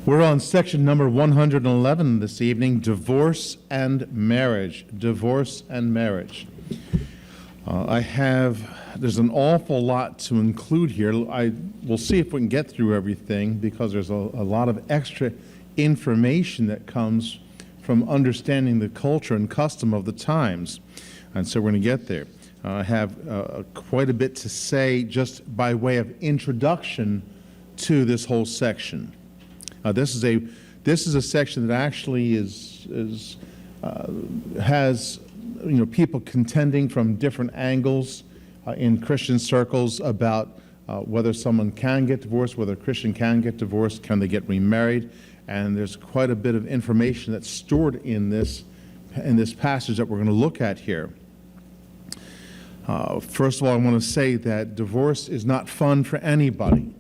We're on section number 111 this evening, divorce and marriage. Divorce and marriage. There's an awful lot to include here. We'll see if we can get through everything because there's a lot of extra information that comes from understanding the culture and custom of the times. And so we're going to get there. I have quite a bit to say just by way of introduction to this whole section. This is a section that actually has people contending from different angles in Christian circles about whether someone can get divorced, whether a Christian can get divorced, can they get remarried, and there's quite a bit of information that's stored in this passage that we're going to look at here. First of all, I want to say that divorce is not fun for anybody.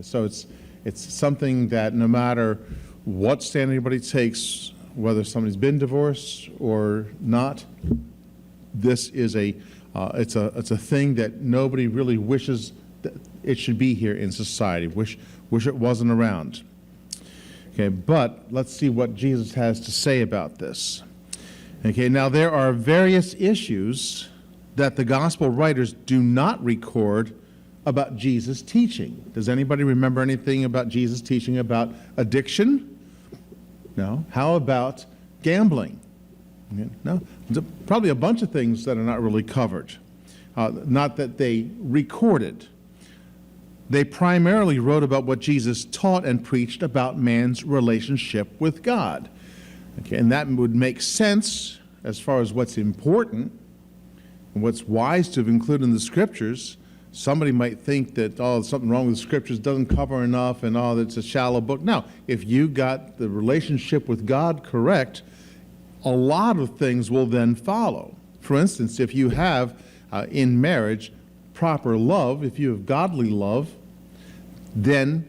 So it's something that no matter what stand anybody takes, whether somebody's been divorced or not, this is it's a thing that nobody really wishes that it should be here in society. Wish it wasn't around. Okay, but let's see what Jesus has to say about this. Okay, now there are various issues that the gospel writers do not record about Jesus' teaching. Does anybody remember anything about Jesus' teaching about addiction? No. How about gambling? No. There's probably a bunch of things that are not really covered. Not that they recorded. They primarily wrote about what Jesus taught and preached about man's relationship with God. Okay, and that would make sense as far as what's important and what's wise to have included in the Scriptures. Somebody might think that, there's something wrong with the Scriptures, doesn't cover enough, and it's a shallow book. No, if you got the relationship with God correct, a lot of things will then follow. For instance, if you have in marriage proper love, if you have godly love, then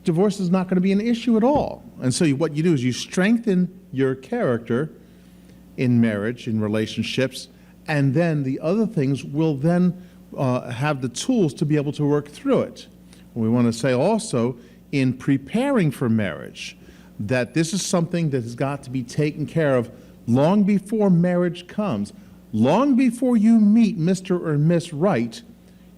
divorce is not going to be an issue at all. And so what you do is you strengthen your character in marriage, in relationships, and then the other things will then have the tools to be able to work through it. We want to say also, in preparing for marriage, that this is something that has got to be taken care of long before marriage comes. Long before you meet Mr. or Miss Right,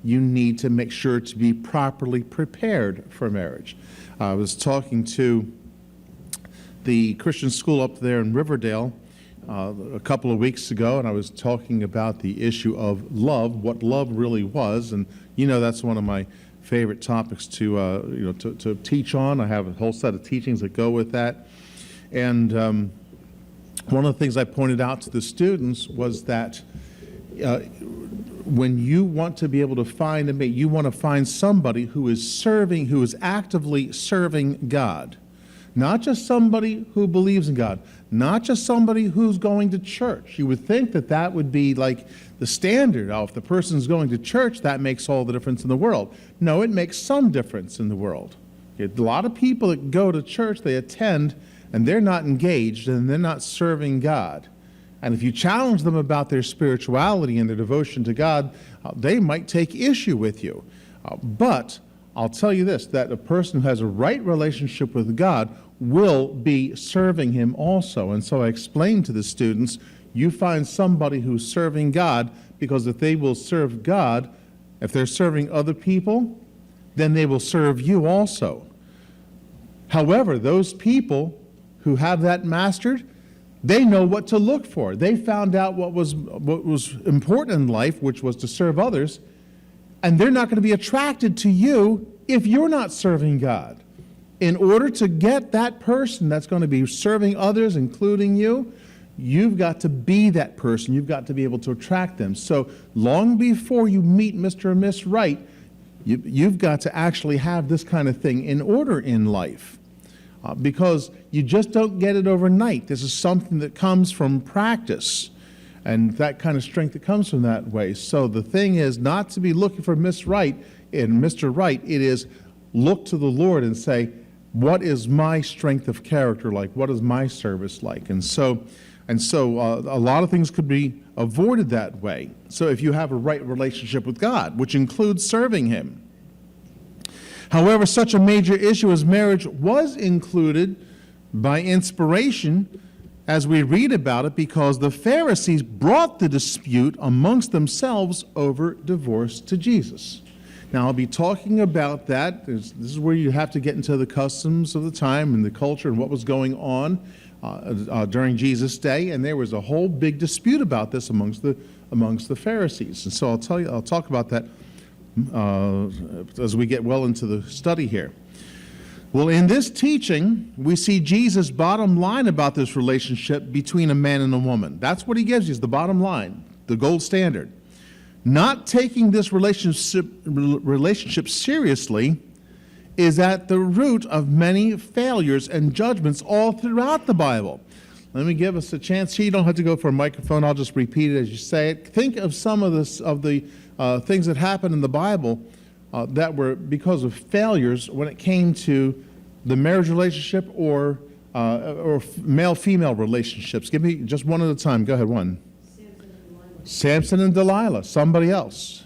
you need to make sure to be properly prepared for marriage. I was talking to the Christian school up there in Riverdale a couple of weeks ago, and I was talking about the issue of love, what love really was, and that's one of my favorite topics to teach on. I have a whole set of teachings that go with that, and one of the things I pointed out to the students was that when you want to be able to find a mate, you want to find somebody who is actively serving God. Not just somebody who believes in God, not just somebody who's going to church. You would think that would be like the standard. If the person's going to church, that makes all the difference in the world. No, it makes some difference in the world. A lot of people that go to church, they attend, and they're not engaged, and they're not serving God. And if you challenge them about their spirituality and their devotion to God, they might take issue with you. But I'll tell you this, that a person who has a right relationship with God will be serving Him also. And so I explained to the students, you find somebody who's serving God, because if they will serve God, if they're serving other people, then they will serve you also. However, those people who have that mastered, they know what to look for. They found out what was important in life, which was to serve others, and they're not going to be attracted to you if you're not serving God. In order to get that person that's going to be serving others, including you, you've got to be that person. You've got to be able to attract them. So long before you meet Mr. or Miss Right, you've got to actually have this kind of thing in order in life. Because you just don't get it overnight. This is something that comes from practice and that kind of strength that comes from that way. So the thing is not to be looking for Miss Right and Mr. Right. It is look to the Lord and say, what is my strength of character like? What is my service like? And so a lot of things could be avoided that way. So if you have a right relationship with God, which includes serving Him. However, such a major issue as marriage was included by inspiration as we read about it because the Pharisees brought the dispute amongst themselves over divorce to Jesus. Now, I'll be talking about that. This is where you have to get into the customs of the time and the culture and what was going on during Jesus' day, and there was a whole big dispute about this amongst the Pharisees. And so I'll talk about that as we get well into the study here. Well, in this teaching, we see Jesus' bottom line about this relationship between a man and a woman. That's what he gives you, is the bottom line, the gold standard. Not taking this relationship seriously is at the root of many failures and judgments all throughout the Bible. Let me give us a chance here. You don't have to go for a microphone. I'll just repeat it as you say it. Think of some of the things that happened in the Bible that were because of failures when it came to the marriage relationship or male-female relationships. Give me just one at a time. Go ahead, one. Samson and Delilah. Somebody else.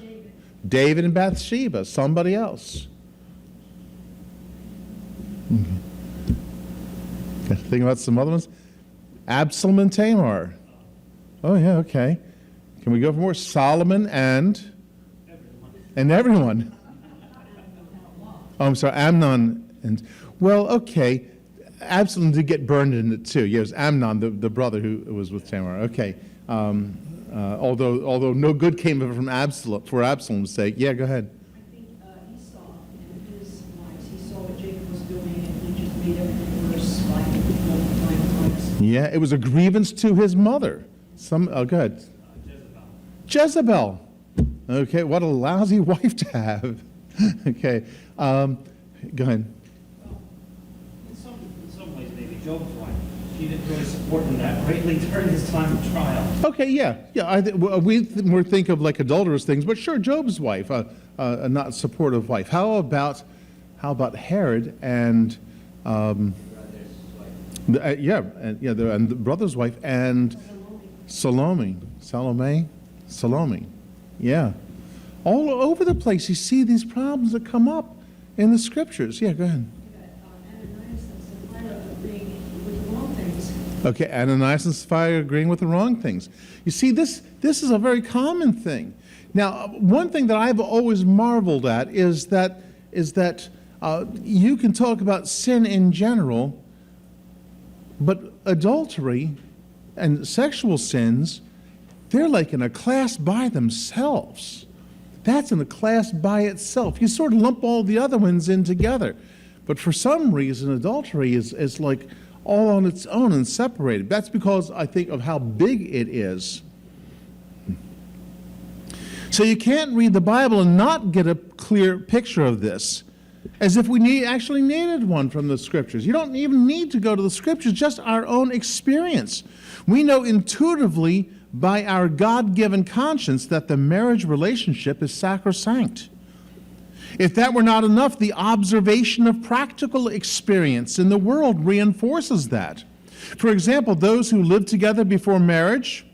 David and Bathsheba. Somebody else. Think about some other ones. Absalom and Tamar. Oh, yeah, okay. Can we go for more? Solomon and everyone. Oh, I'm sorry, Amnon and, well, okay. Absalom did get burned in it too. Yeah, it was Amnon, the brother who was with Tamar. Okay. Although no good came of it from Absalom, for Absalom's sake. Yeah, go ahead. I think Esau and his wives, he saw what Jacob was doing and he just made everything worse by multiplying wives. Yeah, it was a grievance to his mother. Go ahead. Jezebel. Okay, what a lousy wife to have. Okay, go ahead. Well, in some ways, maybe Job's wife. She didn't really support him that greatly during his time of trial. Okay, yeah. We more think of like adulterous things, but sure, Job's wife, a not supportive wife. How about Herod and and the brother's wife and Salome. Yeah. All over the place, you see these problems that come up in the scriptures. Yeah, go ahead. Ananias and Sapphira agreeing with the wrong things. Okay, Ananias and Sapphira agreeing with the wrong things. You see, this is a very common thing. Now, one thing that I've always marveled at is that you can talk about sin in general, but adultery and sexual sins, they're like in a class by themselves. That's in a class by itself. You sort of lump all the other ones in together. But for some reason, adultery is like all on its own and separated. That's because I think of how big it is. So you can't read the Bible and not get a clear picture of this, as if we actually needed one from the Scriptures. You don't even need to go to the Scriptures, just our own experience. We know intuitively by our God-given conscience that the marriage relationship is sacrosanct. If that were not enough, the observation of practical experience in the world reinforces that. For example, those who live together before marriage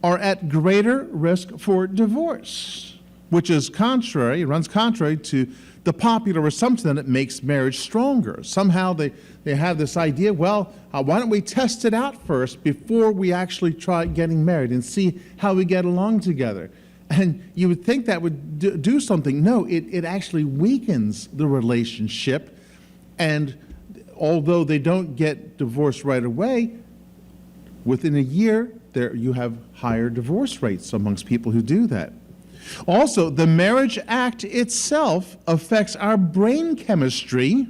are at greater risk for divorce, which is runs contrary to the popular assumption that it makes marriage stronger. Somehow they have this idea, well, why don't we test it out first before we actually try getting married and see how we get along together? And you would think that would do something. No, it actually weakens the relationship. And although they don't get divorced right away, within a year, you have higher divorce rates amongst people who do that. Also, the marriage act itself affects our brain chemistry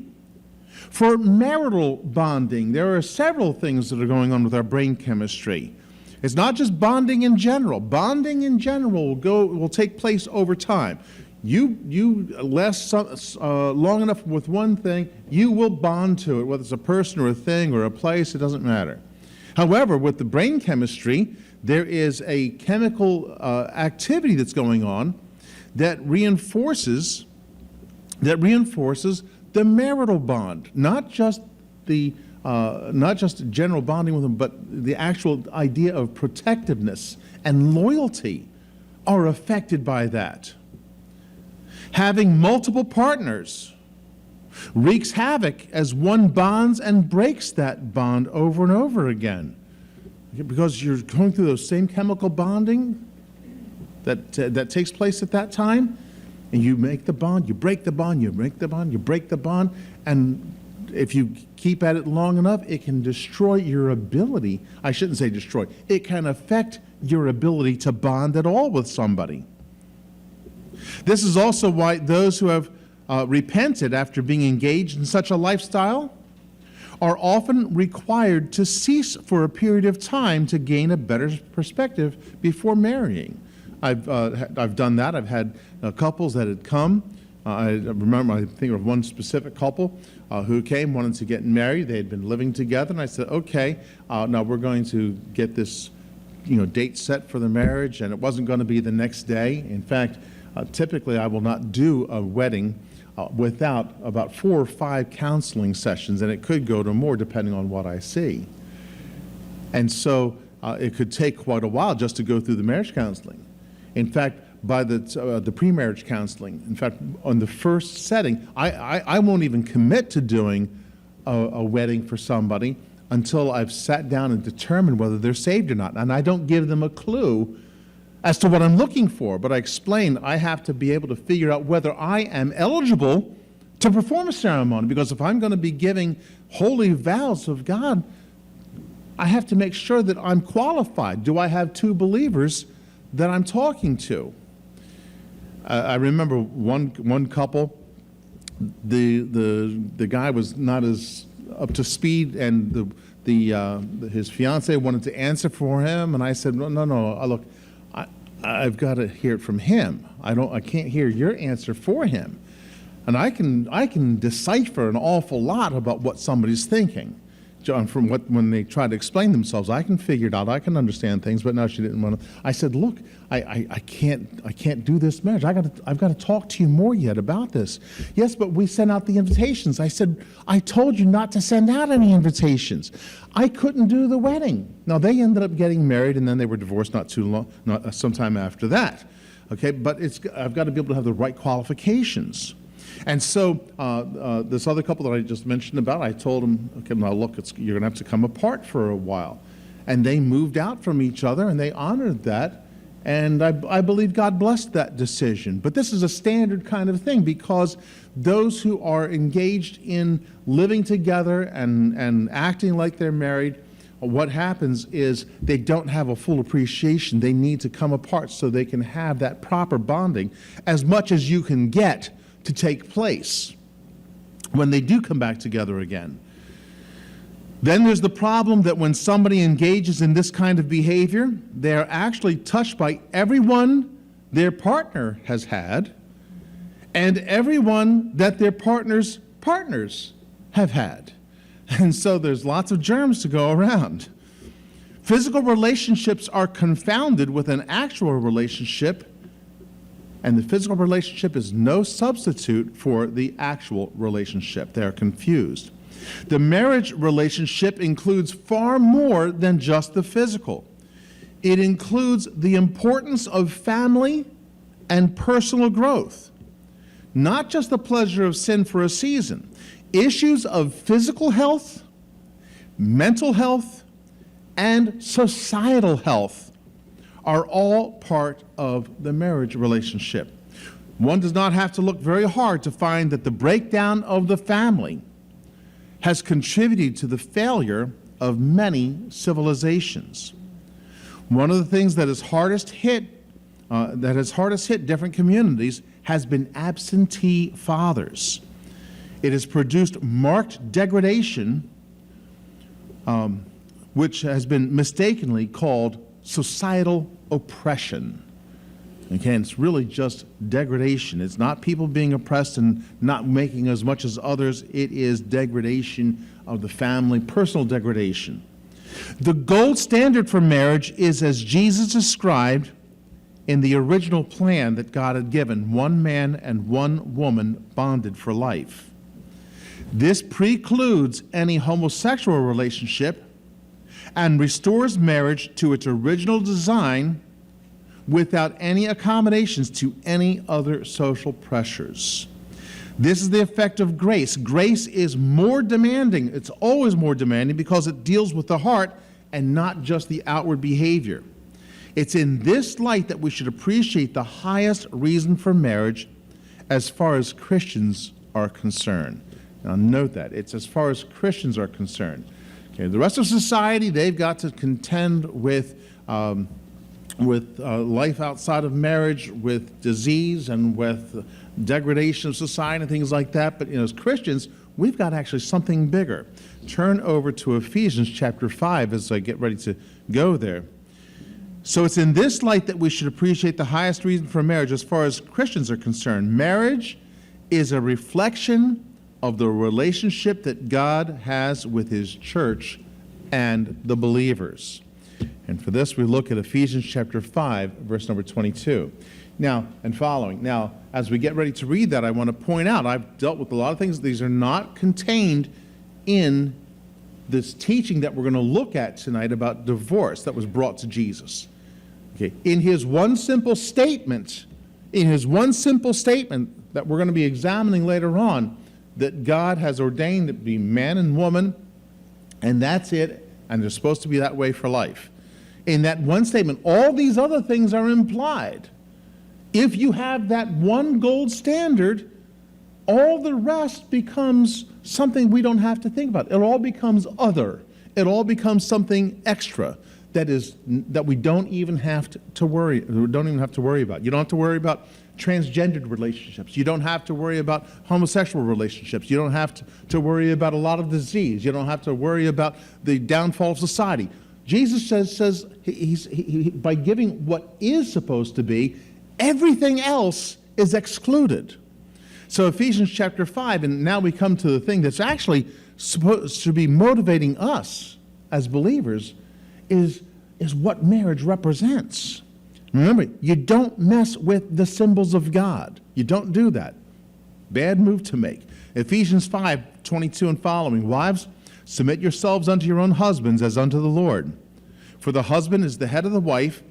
for marital bonding. There are several things that are going on with our brain chemistry. It's not just bonding in general. Bonding in general will take place over time. You last long enough with one thing, you will bond to it, whether it's a person or a thing or a place, it doesn't matter. However, with the brain chemistry, there is a chemical activity that's going on that reinforces the marital bond, not just general bonding with them, but the actual idea of protectiveness and loyalty are affected by that. Having multiple partners wreaks havoc as one bonds and breaks that bond over and over again. Because you're going through those same chemical bonding that takes place at that time, and you make the bond, you break the bond, you break the bond, you break the bond, and if you keep at it long enough, it can destroy your ability. I shouldn't say destroy. It can affect your ability to bond at all with somebody. This is also why those who have repented after being engaged in such a lifestyle are often required to cease for a period of time to gain a better perspective before marrying. I've done that. I've had couples that had come. I remember, I think of one specific couple who came, wanted to get married. They had been living together, and I said, okay, now we're going to get this, date set for the marriage, and it wasn't going to be the next day. In fact, typically I will not do a wedding without about 4 or 5 counseling sessions, and it could go to more depending on what I see. And so it could take quite a while just to go through the marriage counseling. In fact, by the pre-marriage counseling, in fact, on the first setting, I won't even commit to doing a wedding for somebody until I've sat down and determined whether they're saved or not. And I don't give them a clue as to what I'm looking for, but I explain I have to be able to figure out whether I am eligible to perform a ceremony, because if I'm going to be giving holy vows of God, I have to make sure that I'm qualified. Do I have 2 believers that I'm talking to? I remember one couple, the guy was not as up to speed, and his fiancée wanted to answer for him, and I said, no, look, I've got to hear it from him. I can't hear your answer for him, and I can decipher an awful lot about what somebody's thinking. From when they try to explain themselves, I can figure it out. I can understand things, but no, she didn't want to. I said, look, I can't do this marriage. I've got to talk to you more yet about this. Yes, but we sent out the invitations. I said, I told you not to send out any invitations. I couldn't do the wedding. Now, they ended up getting married, and then they were divorced sometime after that. Okay, but I've got to be able to have the right qualifications. And so this other couple that I just mentioned about, I told them, okay, now look, you're going to have to come apart for a while. And they moved out from each other, and they honored that. And I believe God blessed that decision. But this is a standard kind of thing, because those who are engaged in living together and acting like they're married, what happens is they don't have a full appreciation. They need to come apart so they can have that proper bonding as much as you can get to take place when they do come back together again. Then there's the problem that when somebody engages in this kind of behavior, they are actually touched by everyone their partner has had and everyone that their partners have had. And so there's lots of germs to go around. Physical relationships are confounded with an actual relationship, and the physical relationship is no substitute for the actual relationship. They are confused. The marriage relationship includes far more than just the physical. It includes the importance of family and personal growth, not just the pleasure of sin for a season. Issues of physical health, mental health, and societal health are all part of the marriage relationship. One does not have to look very hard to find that the breakdown of the family has contributed to the failure of many civilizations. One of the things that has hardest hit different communities has been absentee fathers. It has produced marked degradation, which has been mistakenly called societal oppression. Again, it's really just degradation. It's not people being oppressed and not making as much as others. It is degradation of the family, personal degradation. The gold standard for marriage is as Jesus described in the original plan that God had given, one man and one woman bonded for life. This precludes any homosexual relationship and restores marriage to its original design without any accommodations to any other social pressures. This is the effect of grace. Grace is more demanding. It's always more demanding because it deals with the heart and not just the outward behavior. It's in this light that we should appreciate the highest reason for marriage as far as Christians are concerned. Now note that. It's as far as Christians are concerned. Okay, the rest of society, they've got to contend with life outside of marriage, with disease, and with degradation of society and things like that. But as Christians, we've got actually something bigger. Turn over to Ephesians chapter 5 as I get ready to go there. So it's in this light that we should appreciate the highest reason for marriage as far as Christians are concerned. Marriage is a reflection of the relationship that God has with his church and the believers. And for this, we look at Ephesians chapter 5, verse number 22. Now, and following. Now, as we get ready to read that, I want to point out, I've dealt with a lot of things. These are not contained in this teaching that we're going to look at tonight about divorce that was brought to Jesus. Okay. In his one simple statement that we're going to be examining later on, that God has ordained it to be man and woman, and that's it, and they're supposed to be that way for life. In that one statement, all these other things are implied. If you have that one gold standard, all the rest becomes something we don't have to think about. It all becomes other. It all becomes something extra that we don't even have to worry. We don't even have to worry about. You don't have to worry about transgendered relationships. You don't have to worry about homosexual relationships. You don't have to worry about a lot of disease. You don't have to worry about the downfall of society. Jesus says by giving what is supposed to be, everything else is excluded. So Ephesians chapter 5, and now we come to the thing that's actually supposed to be motivating us as believers, is what marriage represents. Remember, you don't mess with the symbols of God. You don't do that. Bad move to make. Ephesians 5, 22 and following. Wives, submit yourselves unto your own husbands as unto the Lord. For the husband is the head of the wife,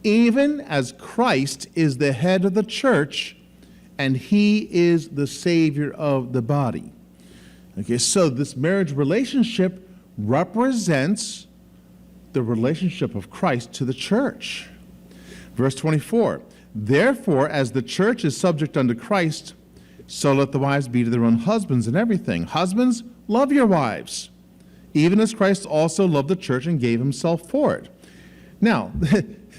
even as Christ is the head of the church, and he is the Savior of the body. Okay, so this marriage relationship represents the relationship of Christ to the church. Verse 24, therefore, as the church is subject unto Christ, so let the wives be to their own husbands in everything. Husbands, love your wives, even as Christ also loved the church and gave himself for it. Now,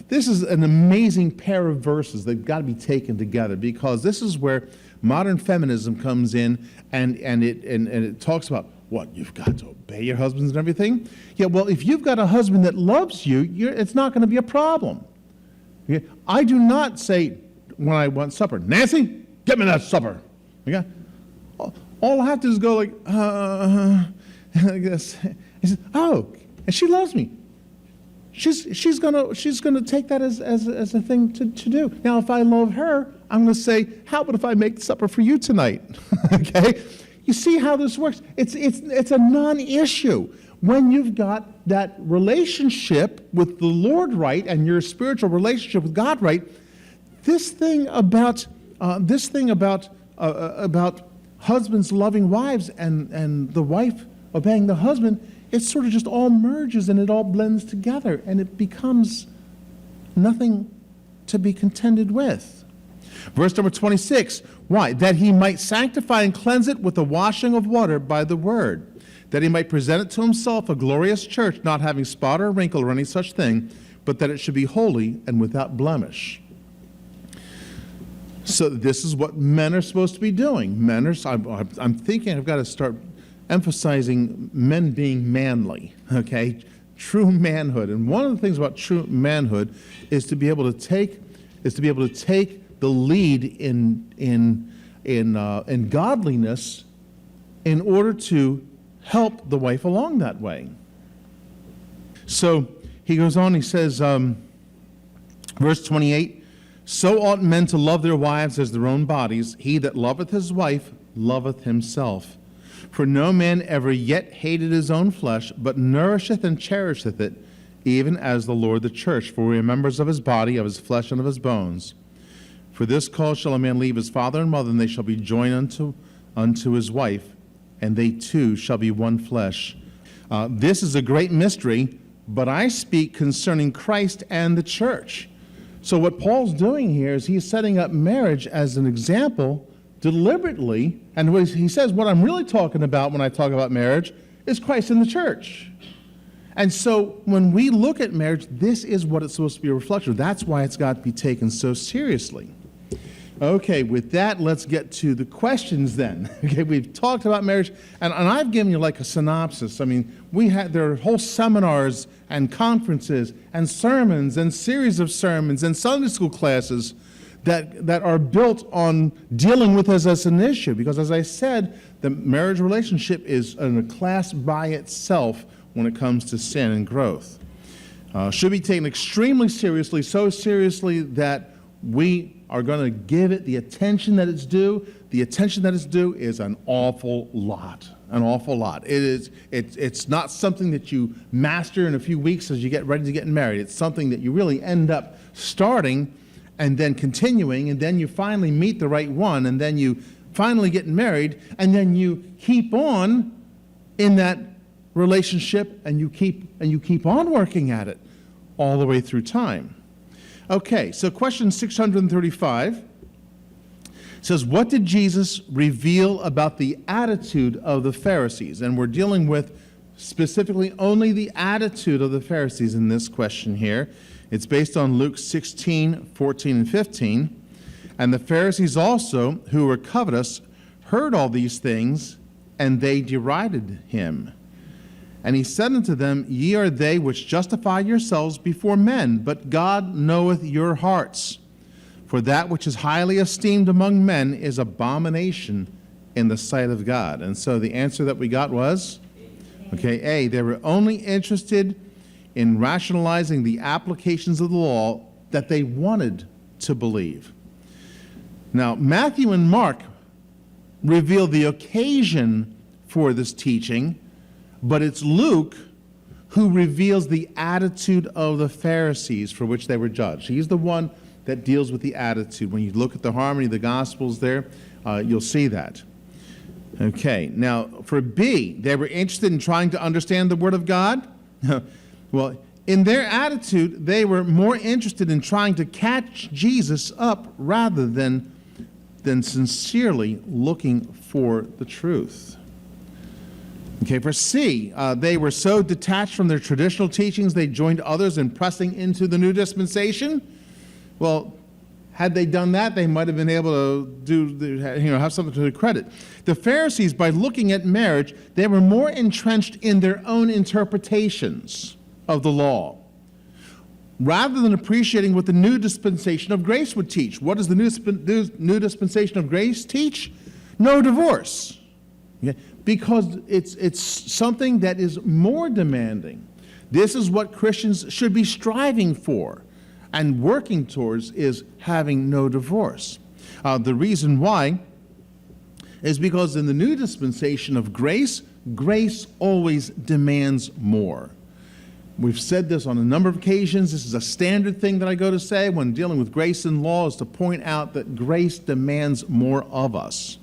this is an amazing pair of verses. They've got to be taken together, because this is where modern feminism comes in, and it talks about, what, you've got to obey your husbands and everything? Yeah, well, if you've got a husband that loves you, it's not going to be a problem. Okay? I do not say, when I want supper, Nancy, get me that supper. Okay? All I have to do is go like, I guess. He says, oh, and she loves me. She's gonna take that as a thing to do. Now, if I love her, I'm gonna say, how about if I make supper for you tonight? Okay? You see how this works? It's a non-issue. When you've got that relationship with the Lord right and your spiritual relationship with God right, this thing about husbands loving wives and the wife obeying the husband, it sort of just all merges and it all blends together, and it becomes nothing to be contended with. Verse number 26, why? That he might sanctify and cleanse it with the washing of water by the word, that he might present it to himself a glorious church, not having spot or wrinkle or any such thing, but that it should be holy and without blemish. So this is what men are supposed to be doing. I'm thinking I've got to start emphasizing men being manly, okay? True manhood. And one of the things about true manhood is to be able to take the lead in godliness in order to help the wife along that way. So he goes on, he says, verse 28, so ought men to love their wives as their own bodies. He that loveth his wife loveth himself. For no man ever yet hated his own flesh, but nourisheth and cherisheth it, even as the Lord the church. For we are members of his body, of his flesh, and of his bones. For this cause shall a man leave his father and mother, and they shall be joined unto his wife, and they two shall be one flesh. This is a great mystery, but I speak concerning Christ and the church. So what Paul's doing here is he's setting up marriage as an example deliberately, and what he says, what I'm really talking about when I talk about marriage is Christ and the church. And so when we look at marriage, this is what it's supposed to be a reflection of. That's why it's got to be taken so seriously. Okay, with that, let's get to the questions then. Okay, we've talked about marriage, and I've given you like a synopsis. I mean, there are whole seminars and conferences and sermons and series of sermons and Sunday school classes that are built on dealing with this as an issue. Because as I said, the marriage relationship is in a class by itself when it comes to sin and growth. Should be taken extremely seriously, so seriously that we are going to give it the attention that it's due. The attention that it's due is an awful lot. An awful lot. It's not something that you master in a few weeks as you get ready to get married. It's something that you really end up starting and then continuing, and then you finally meet the right one, and then you finally get married, and then you keep on in that relationship, and you keep on working at it all the way through time. Okay, so question 635 says, what did Jesus reveal about the attitude of the Pharisees? And we're dealing with specifically only the attitude of the Pharisees in this question here. It's based on Luke 16, 14, and 15. And the Pharisees also, who were covetous, heard all these things, and they derided him. And he said unto them, Ye are they which justify yourselves before men, but God knoweth your hearts. For that which is highly esteemed among men is abomination in the sight of God. And so the answer that we got was, okay, A, they were only interested in rationalizing the applications of the law that they wanted to believe. Now, Matthew and Mark reveal the occasion for this teaching, but it's Luke who reveals the attitude of the Pharisees for which they were judged. He's the one that deals with the attitude. When you look at the harmony of the Gospels there, you'll see that. Okay, now for B, they were interested in trying to understand the Word of God. Well, in their attitude, they were more interested in trying to catch Jesus up rather than sincerely looking for the truth. Okay, for C, they were so detached from their traditional teachings, they joined others in pressing into the new dispensation. Well, had they done that, they might have been able to have something to their credit. The Pharisees, by looking at marriage, they were more entrenched in their own interpretations of the law, rather than appreciating what the new dispensation of grace would teach. What does the new dispensation of grace teach? No divorce. Okay? Because it's something that is more demanding. This is what Christians should be striving for and working towards, is having no divorce. The reason why is because in the new dispensation of grace, grace always demands more. We've said this on a number of occasions. This is a standard thing that I go to say when dealing with grace and law, is to point out that grace demands more of us.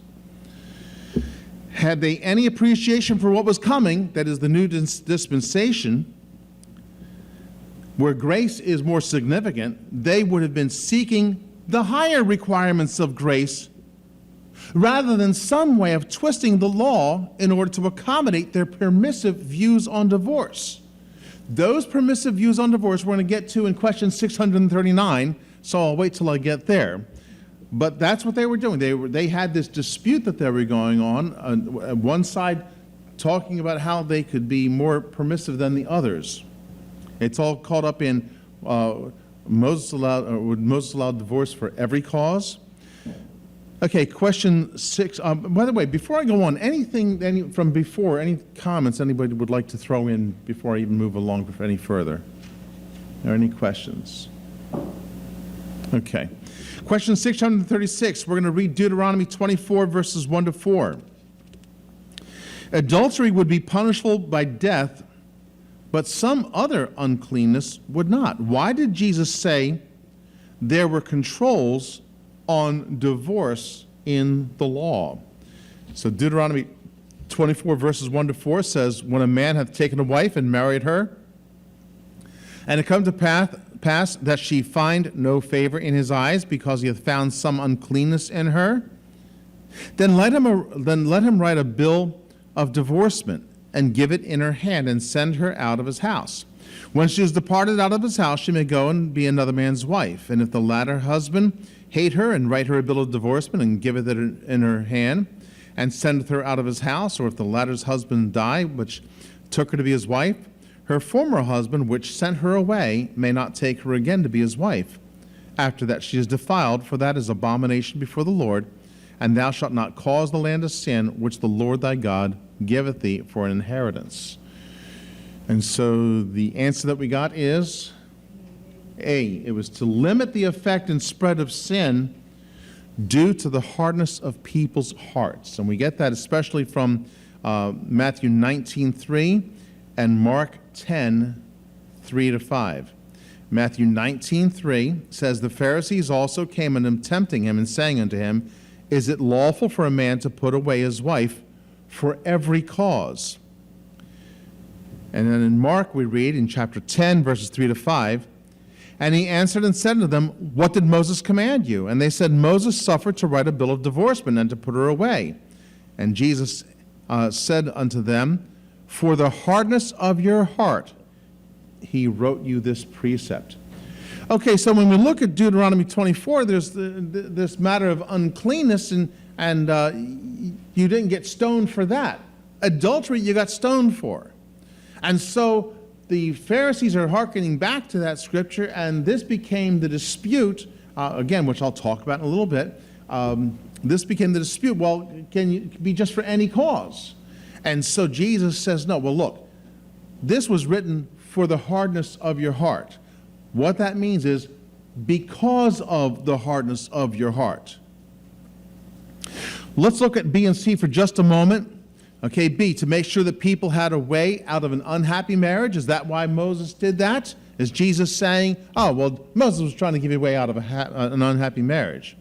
Had they any appreciation for what was coming, that is the new dispensation, where grace is more significant, they would have been seeking the higher requirements of grace rather than some way of twisting the law in order to accommodate their permissive views on divorce. Those permissive views on divorce we're going to get to in question 639, so I'll wait till I get there. But that's what they were doing. They had this dispute that they were going on one side talking about how they could be more permissive than the others. It's all caught up in would Moses allow divorce for every cause? Okay, question 6. By the way, before I go on, any comments anybody would like to throw in before I even move along any further? Are there any questions? Okay. Question 636, we're going to read Deuteronomy 24, verses 1 to 4. Adultery would be punishable by death, but some other uncleanness would not. Why did Jesus say there were controls on divorce in the law. So Deuteronomy 24 verses 1 to 4 says, when a man hath taken a wife and married her, and it come to pass that she find no favor in his eyes, because he hath found some uncleanness in her, then let him write a bill of divorcement, and give it in her hand, and send her out of his house. When she is departed out of his house, she may go and be another man's wife. And if the latter husband hate her, and write her a bill of divorcement, and give it in her hand, and sendeth her out of his house, or if the latter's husband die, which took her to be his wife, her former husband, which sent her away, may not take her again to be his wife, after that she is defiled, for that is abomination before the Lord. And thou shalt not cause the land to sin, which the Lord thy God giveth thee for an inheritance. And so the answer that we got is A. It was to limit the effect and spread of sin due to the hardness of people's hearts. And we get that especially from Matthew 19:3 and Mark 10:3 to 5. Matthew 19:3 says, the Pharisees also came unto him, tempting him, and saying unto him, is it lawful for a man to put away his wife for every cause? And then in Mark we read in chapter 10, verses 3 to 5, and he answered and said unto them, what did Moses command you? And they said, Moses suffered to write a bill of divorcement and to put her away. And Jesus said unto them, for the hardness of your heart he wrote you this precept. Okay, so when we look at Deuteronomy 24, there's this matter of uncleanness, and you didn't get stoned for that. Adultery, you got stoned for. And so the Pharisees are hearkening back to that scripture, and this became the dispute, again, which I'll talk about in a little bit. This became the dispute, well, can it be just for any cause? And so Jesus says, no, well, look, this was written for the hardness of your heart. What that means is because of the hardness of your heart. Let's look at B and C for just a moment. Okay, B, to make sure that people had a way out of an unhappy marriage. Is that why Moses did that? Is Jesus saying, oh, well, Moses was trying to give you a way out of an unhappy marriage?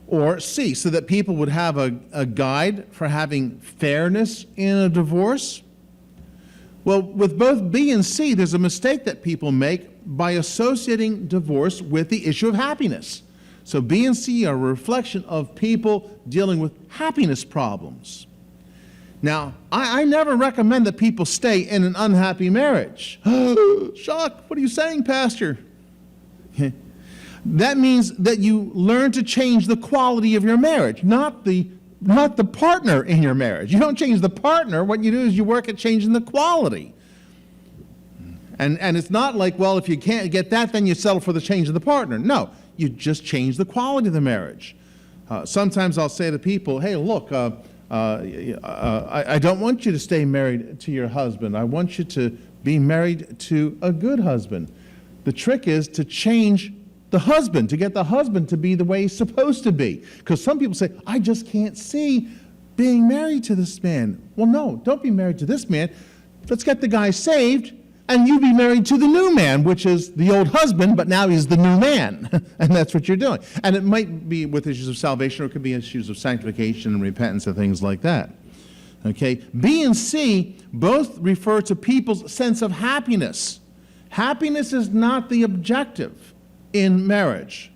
Or C, so that people would have a guide for having fairness in a divorce? Well, with both B and C, there's a mistake that people make by associating divorce with the issue of happiness. So B and C are a reflection of people dealing with happiness problems. Now, I never recommend that people stay in an unhappy marriage. Shock, what are you saying, Pastor? That means that you learn to change the quality of your marriage, not the partner in your marriage. You don't change the partner. What you do is you work at changing the quality. And it's not like, well, if you can't get that, then you settle for the change of the partner. No, you just change the quality of the marriage. Sometimes I'll say to people, hey, look, I don't want you to stay married to your husband. I want you to be married to a good husband. The trick is to change the husband, to get the husband to be the way he's supposed to be. Because some people say, I just can't see being married to this man. Well, no, don't be married to this man. Let's get the guy saved, and you be married to the new man, which is the old husband, but now he's the new man. And that's what you're doing. And it might be with issues of salvation, or it could be issues of sanctification and repentance and things like that. Okay? B and C both refer to people's sense of happiness. Happiness is not the objective in marriage.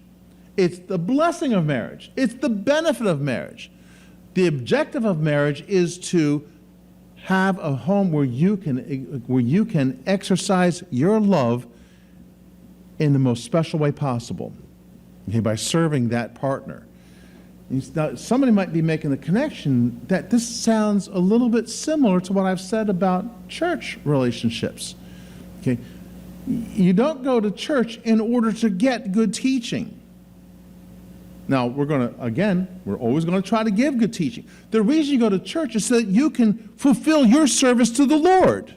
It's the blessing of marriage. It's the benefit of marriage. The objective of marriage is to have a home where you can exercise your love in the most special way possible, okay, by serving that partner. Now, somebody might be making the connection that this sounds a little bit similar to what I've said about church relationships. Okay, you don't go to church in order to get good teaching. Now, we're always going to try to give good teaching. The reason you go to church is so that you can fulfill your service to the Lord,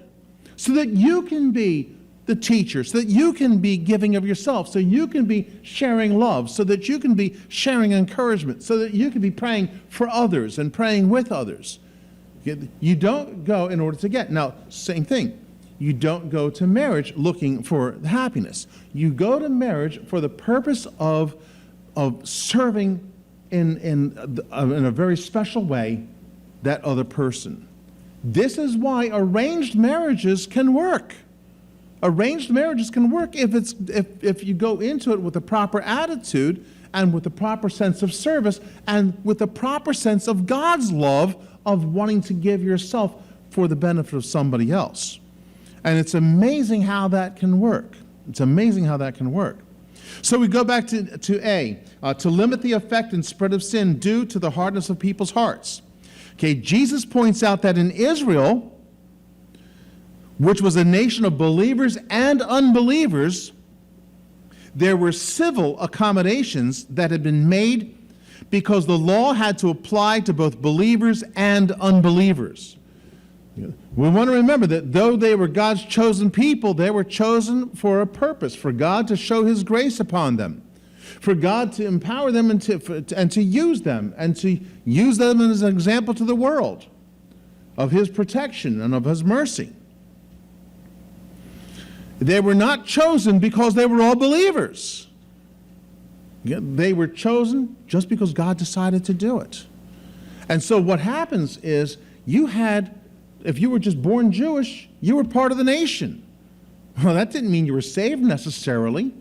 so that you can be the teacher, so that you can be giving of yourself, so you can be sharing love, so that you can be sharing encouragement, so that you can be praying for others and praying with others. You don't go in order to get. Now, same thing. You don't go to marriage looking for happiness. You go to marriage for the purpose of of serving in a very special way that other person. This is why arranged marriages can work. Arranged marriages can work if you go into it with the proper attitude and with the proper sense of service and with the proper sense of God's love of wanting to give yourself for the benefit of somebody else. And it's amazing how that can work. It's amazing how that can work. So we go back to A, to limit the effect and spread of sin due to the hardness of people's hearts. Okay, Jesus points out that in Israel, which was a nation of believers and unbelievers, there were civil accommodations that had been made because the law had to apply to both believers and unbelievers. We want to remember that though they were God's chosen people, they were chosen for a purpose, for God to show His grace upon them, for God to empower them and to use them, and to use them as an example to the world of His protection and of His mercy. They were not chosen because they were all believers. They were chosen just because God decided to do it. And so what happens is if you were just born Jewish, you were part of the nation. Well, that didn't mean you were saved necessarily.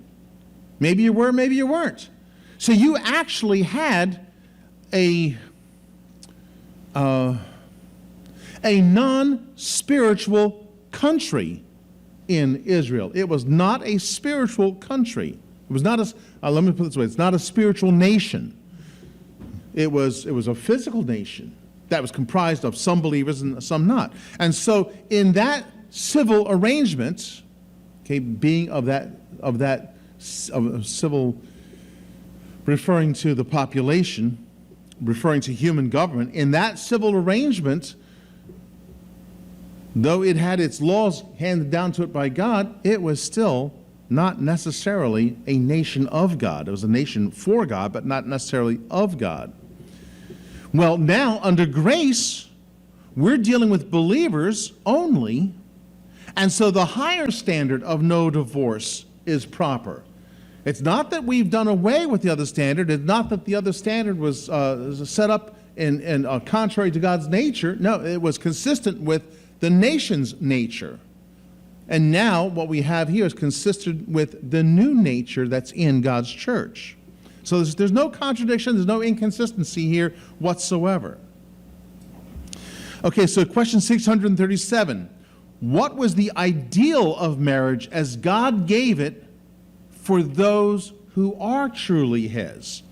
Maybe you were, maybe you weren't. So you actually had a non-spiritual country in Israel. It was not a spiritual country. It was not let me put it this way, it's not a spiritual nation. It was a physical nation that was comprised of some believers and some not. And so in that civil arrangement, okay, being of civil, referring to the population, referring to human government, in that civil arrangement, though it had its laws handed down to it by God, it was still not necessarily a nation of God. It was a nation for God, but not necessarily of God. Well, now, under grace, we're dealing with believers only, and so the higher standard of no divorce is proper. It's not that we've done away with the other standard. It's not that the other standard was set up in contrary to God's nature. No, it was consistent with the nation's nature. And now what we have here is consistent with the new nature that's in God's church. So there's no contradiction, there's no inconsistency here whatsoever. Okay, so question 637. What was the ideal of marriage as God gave it for those who are truly His?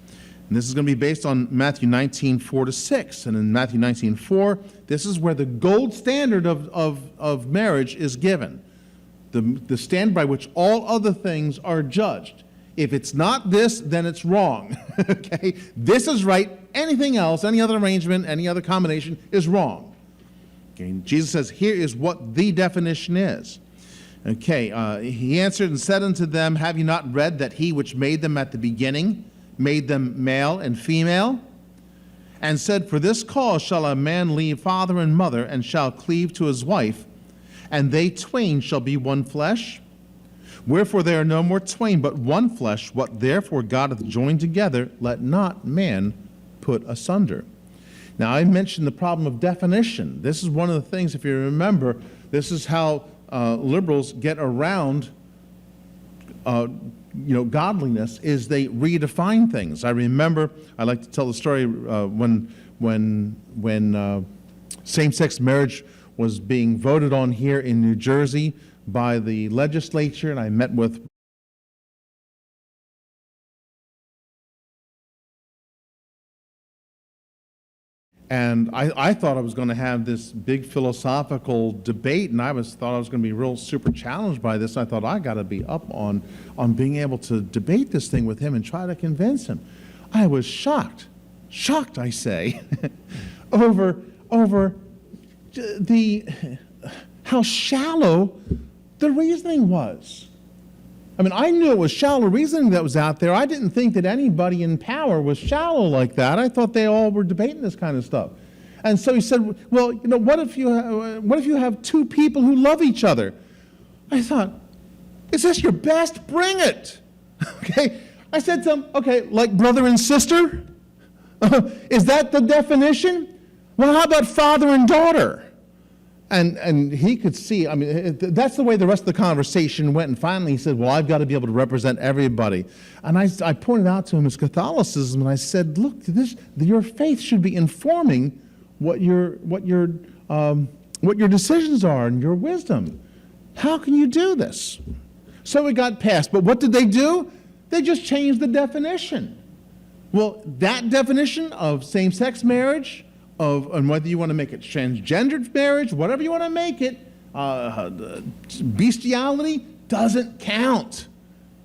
And this is going to be based on Matthew 19:4-6. And in Matthew 19:4, this is where the gold standard of marriage is given. The standard by which all other things are judged. If it's not this, then it's wrong. Okay? This is right. Anything else, any other arrangement, any other combination is wrong. Okay? Jesus says, here is what the definition is. Okay, He answered and said unto them, have you not read that He which made them at the beginning made them male and female? And said, for this cause shall a man leave father and mother, and shall cleave to his wife, and they twain shall be one flesh. Wherefore they are no more twain, but one flesh. What therefore God hath joined together, let not man put asunder. Now, I mentioned the problem of definition. This is one of the things, if you remember, this is how liberals get around godliness, is they redefine things. I remember, I like to tell the story when same-sex marriage was being voted on here in New Jersey by the legislature, and I met with and I thought I was going to have this big philosophical debate, and thought I was going to be real super challenged by this. I thought I got to be up on being able to debate this thing with him and try to convince him. I was shocked, I say, over how shallow the reasoning was. I mean, I knew it was shallow reasoning that was out there. I didn't think that anybody in power was shallow like that. I thought they all were debating this kind of stuff. And so he said, well, what if you have two people who love each other? I thought, is this your best? Bring it. Okay? I said to him, okay, like brother and sister? Is that the definition? Well, how about father and daughter? And he could see, I mean, that's the way the rest of the conversation went. And finally he said, well, I've got to be able to represent everybody. And I pointed out to him his Catholicism, and I said, look, your faith should be informing what your decisions are and your wisdom. How can you do this? So it got passed. But what did they do? They just changed the definition. Well, that definition of same-sex marriage, and whether you want to make it transgendered marriage, whatever you want to make it, bestiality doesn't count.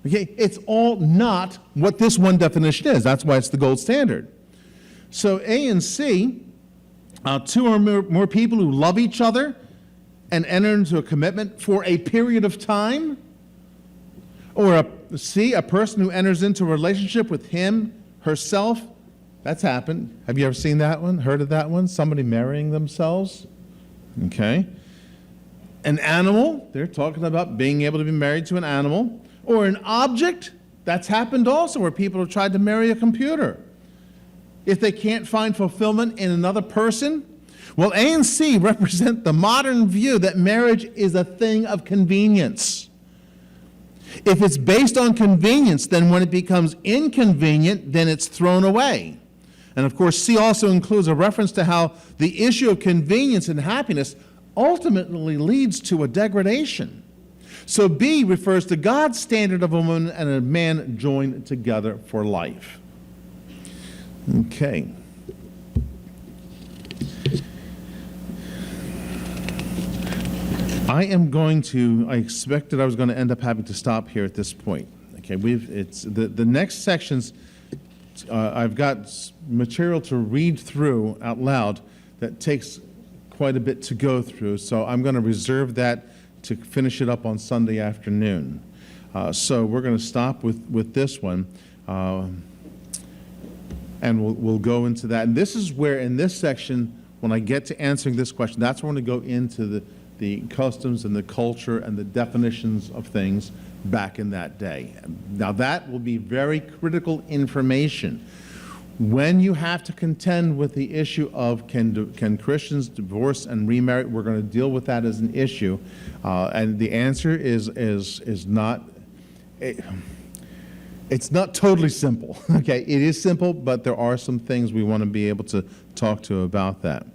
Okay, it's all not what this one definition is. That's why it's the gold standard. So A and C, two or more people who love each other and enter into a commitment for a period of time, or C, a person who enters into a relationship with him, herself. That's happened. Have you ever seen that one? Heard of that one? Somebody marrying themselves? Okay. An animal, they're talking about being able to be married to an animal. Or an object, that's happened also, where people have tried to marry a computer. If they can't find fulfillment in another person, well, A and C represent the modern view that marriage is a thing of convenience. If it's based on convenience, then when it becomes inconvenient, then it's thrown away. And of course, C also includes a reference to how the issue of convenience and happiness ultimately leads to a degradation. So B refers to God's standard of a woman and a man joined together for life. Okay. I expected I was going to end up having to stop here at this point. Okay, the next sections, I've got material to read through out loud that takes quite a bit to go through, so I'm going to reserve that to finish it up on Sunday afternoon. So we're going to stop with this one, and we'll go into that. And this is where, in this section, when I get to answering this question, that's where I'm going to go into the customs and the culture and the definitions of things back in that day. Now that will be very critical information. When you have to contend with the issue of can Christians divorce and remarry, we're going to deal with that as an issue. And the answer is not, it's not totally simple. Okay, it is simple, but there are some things we want to be able to talk to about that.